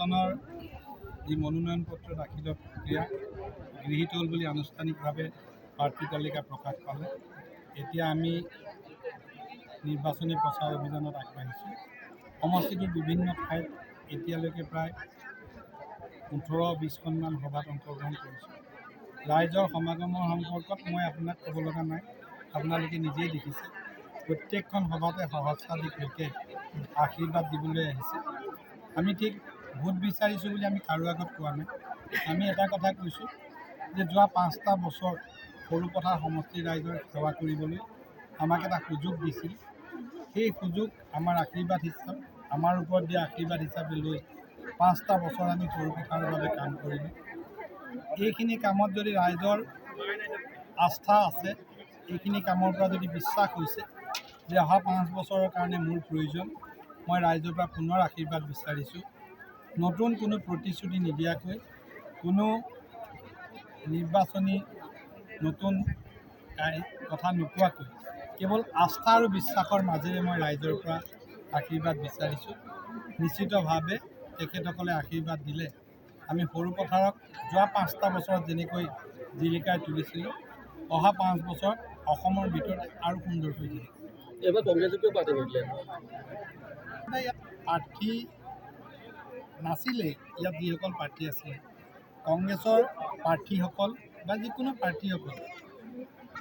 নিৰ্বাচনৰ যি মনোনয়ন পত্ৰ দাখিলৰ প্ৰক্ৰিয়া গৃহীত হ'ল বুলি আনুষ্ঠানিকভাৱে প্ৰাৰ্থী তালিকা প্ৰকাশ পালে। এতিয়া আমি নিৰ্বাচনী প্ৰচাৰ অভিযানত আগবাঢ়িছোঁ। সমষ্টিটোৰ বিভিন্ন ঠাইত এতিয়ালৈকে প্ৰায় 18-20খনমান সভাত অংশগ্ৰহণ কৰিছোঁ। ৰাইজৰ সমাগমৰ সম্পৰ্কত মই আপোনাক ক'ব লগা নাই, আপোনালোকে নিজেই দেখিছে। প্ৰত্যেকখন সভাতে সহস্ৰাধিক লোকে আশীৰ্বাদ দিবলৈ আহিছে। আমি ঠিক ভোট বিচাৰিছোঁ বুলি আমি কাৰো আগত কোৱা নাই। আমি এটা কথা কৈছোঁ যে যোৱা 5টা বছৰ সৰুপথাৰ সমষ্টিৰ ৰাইজৰ সেৱা কৰিবলৈ আমাক এটা সুযোগ দিছিল। সেই সুযোগ আমাৰ আশীৰ্বাদ হিচাপে, আমাৰ ওপৰত দিয়া আশীৰ্বাদ হিচাপে লৈ 5টা বছৰ আমি সৰুপথাৰৰ বাবে কাম কৰিলোঁ। এইখিনি কামত যদি ৰাইজৰ আস্থা আছে, এইখিনি কামৰ পৰা যদি বিশ্বাস হৈছে যে অহা 5 বছৰৰ কাৰণে মোৰ প্ৰয়োজন, মই ৰাইজৰ পৰা পুনৰ আশীৰ্বাদ বিচাৰিছোঁ। নতুন কোনো প্ৰতিশ্ৰুতি নিদিয়াকৈ, কোনো নিৰ্বাচনী নতুন কথা নোকোৱাকৈ কেৱল আস্থা আৰু বিশ্বাসৰ মাজেৰে মই ৰাইজৰ পৰা আশীৰ্বাদ বিচাৰিছোঁ। নিশ্চিতভাৱে তেখেতসকলে আশীৰ্বাদ দিলে আমি সৰুপথাৰক যোৱা 5টা বছৰত যেনেকৈ জিলিকাই তুলিছিলোঁ, অহা 5 বছৰত অসমৰ ভিতৰতে আৰু সুন্দৰ হৈ থাকিব। এবাৰ কংগ্ৰেছে কিয় প্ৰাৰ্থী নিদিলে? ইয়াত প্ৰাৰ্থী নাছিলে। ইয়াত যিসকল প্ৰাৰ্থী আছিলে কংগ্ৰেছৰ প্ৰাৰ্থীসকল বা যিকোনো প্ৰাৰ্থীসকল,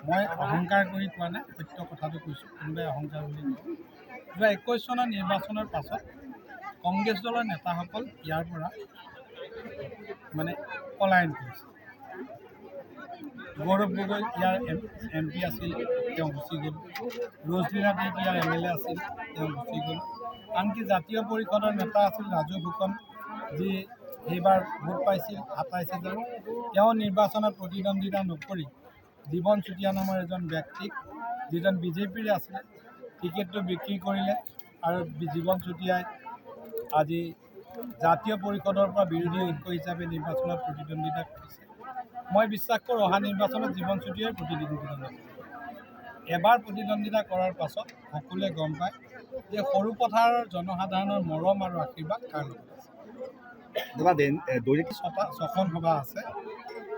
মই অহংকাৰ কৰি কোৱা নাই, সত্য কথাটো কৈছোঁ। কোনোবাই অহংকাৰ বুলি কয়। যোৱা 21 চনৰ নিৰ্বাচনৰ পাছত কংগ্ৰেছ দলৰ নেতাসকল ইয়াৰ পৰা পলায়ন কৰিছে। গৌৰৱ গগৈ ইয়াৰ MP আছিল, তেওঁ গুচি গ'ল। ৰজলীনা দেৱী ইয়াৰ MLA আছিল, তেওঁ গুচি গ'ল। আনকি জাতীয় পৰিষদৰ নেতা আছিল ৰাজু ফুকন, যি সেইবাৰ ভোট পাইছিল 27,000, তেওঁ নিৰ্বাচনত প্ৰতিদ্বন্দ্বিতা নকৰি জীৱন চুতীয়া নামৰ এজন ব্যক্তিক, যিজন বিজেপিৰে আছিলে, টিকেটটো বিক্ৰী কৰিলে আৰু জীৱন চুতীয়াই আজি জাতীয় পৰিষদৰ পৰা বিৰোধী ঐক্য হিচাপে নিৰ্বাচনত প্ৰতিদ্বন্দ্বিতা কৰিছে। মই বিশ্বাস কৰোঁ অহা নিৰ্বাচনত জীৱন চুতীয়াই প্ৰতিদ্বন্দ্বিতা কৰিব। এবাৰ প্ৰতিদ্বন্দ্বিতা কৰাৰ পাছত সকলোৱে গম পায় যে সৰুপথাৰৰ জনসাধাৰণৰ মৰম আৰু আশীৰ্বাদ কাৰ লগত আছে। 6খন সভা আছে,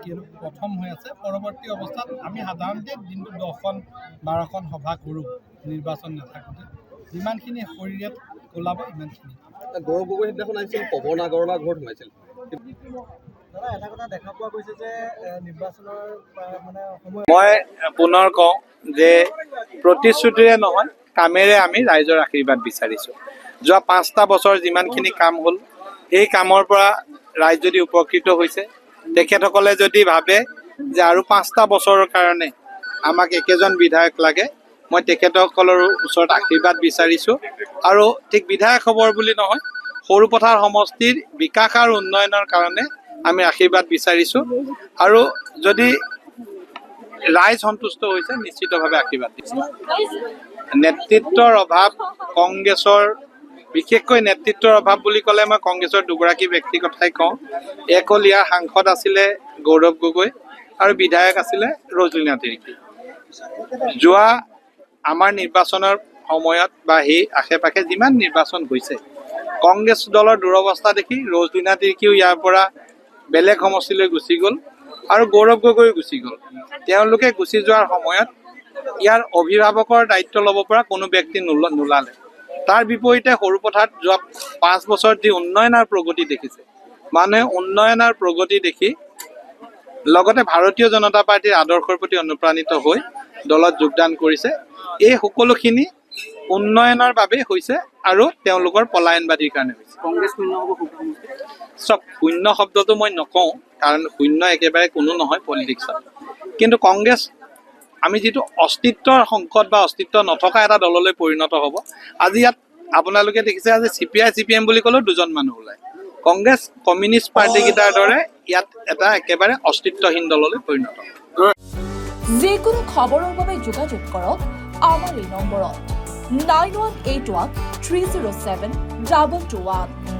কিন্তু প্ৰথম হৈ আছে। পৰৱৰ্তী অৱস্থাত আমি সাধাৰণতে দিনটোত 10খন-12খন সভা কৰোঁ নিৰ্বাচন নাথাকোঁতে। যিমানখিনি শৰীৰত ওলাব ইমানখিনি। গৌৰৱ গগৈ সেইদিনাখন আহিছিল, পৱন আগৰৱালা ঘৰত সোমাইছিল। দাদা, এটা কথা দেখা পোৱা গৈছে যে নিৰ্বাচনৰ সময় মই পুনৰ কওঁ যে প্ৰতিশ্ৰুতিৰে নহয়, কামেৰে আমি ৰাইজৰ আশীৰ্বাদ বিচাৰিছোঁ। যোৱা 5টা বছৰ যিমানখিনি কাম হ'ল, এই কামৰ পৰা ৰাইজ যদি উপকৃত হৈছে, তেখেতসকলে যদি ভাবে যে আৰু 5টা বছৰৰ কাৰণে আমাক একেজন বিধায়ক লাগে, মই তেখেতসকলৰ ওচৰত আশীৰ্বাদ বিচাৰিছোঁ। আৰু ঠিক বিধায়ক হ'বৰ বুলি নহয়, সৰুপথাৰ সমষ্টিৰ বিকাশ আৰু উন্নয়নৰ কাৰণে আমি আশীৰ্বাদ বিচাৰিছোঁ। আৰু যদি ৰাইজ সন্তুষ্ট হৈছে, নিশ্চিতভাৱে আশীৰ্বাদ দিছোঁ। নেতৃত্বৰ অভাৱ কংগ্ৰেছৰ, বিশেষকৈ নেতৃত্বৰ অভাৱ বুলি ক'লে মই কংগ্ৰেছৰ দুগৰাকী ব্যক্তিৰ কথাই কওঁ। এক হ'ল ইয়াৰ সাংসদ আছিলে গৌৰৱ গগৈ আৰু বিধায়ক আছিলে ৰজলীনা তিৰ্কী। যোৱা আমাৰ নিৰ্বাচনৰ সময়ত বা সেই আশে পাশে যিমান নিৰ্বাচন হৈছে, কংগ্ৰেছ দলৰ দুৰৱস্থা দেখি ৰজলীনা তিৰ্কীও ইয়াৰ পৰা বেলেগ সমষ্টিলৈ গুচি গ'ল আৰু গৌৰৱ গগৈ গুচি গ'ল। তেওঁলোকে গুচি যোৱাৰ সময়ত ইয়াৰ অভিভাৱকৰ দায়িত্ব ল'ব পৰা কোনো ব্যক্তি নোলালে। তাৰ বিপৰীতে সৰুপথাৰত যোৱা 5 বছৰত যি উন্নয়ন আৰু প্ৰগতি দেখিছে, মানুহে উন্নয়ন আৰু প্ৰগতি দেখি লগতে ভাৰতীয় জনতা পাৰ্টীৰ আদৰ্শৰ প্ৰতি অনুপ্ৰাণিত হৈ দলত যোগদান কৰিছে। এই সকলোখিনি উন্নয়নৰ বাবে হৈছে আৰু তেওঁলোকৰ পলায়নবাদীৰ কাৰণে হৈছে। কংগ্ৰেছ শূন্য হ'ব। শূন্য শব্দটো মই নকওঁ, কাৰণ শূন্য একেবাৰে কোনো নহয় পলিটিক্সত। কিন্তু কংগ্ৰেছ আমি যিটো অস্তিত্বৰ সংকট বা অস্তিত্ব নথকা এটা দললৈ পৰিণত হ'ব। আজি ইয়াত আপোনালোকে দেখিছে আজি CPI CPM বুলি ক'লেও 2জন মানুহ ওলায়। কংগ্ৰেছ কমিউনিষ্ট পাৰ্টীকেইটাৰ দৰে ইয়াত এটা একেবাৰে অস্তিত্বহীন দললৈ পৰিণত হ'ব। যিকোনো খবৰৰ বাবে যোগাযোগ কৰক আমাৰ এই নম্বৰত 9181 307 221।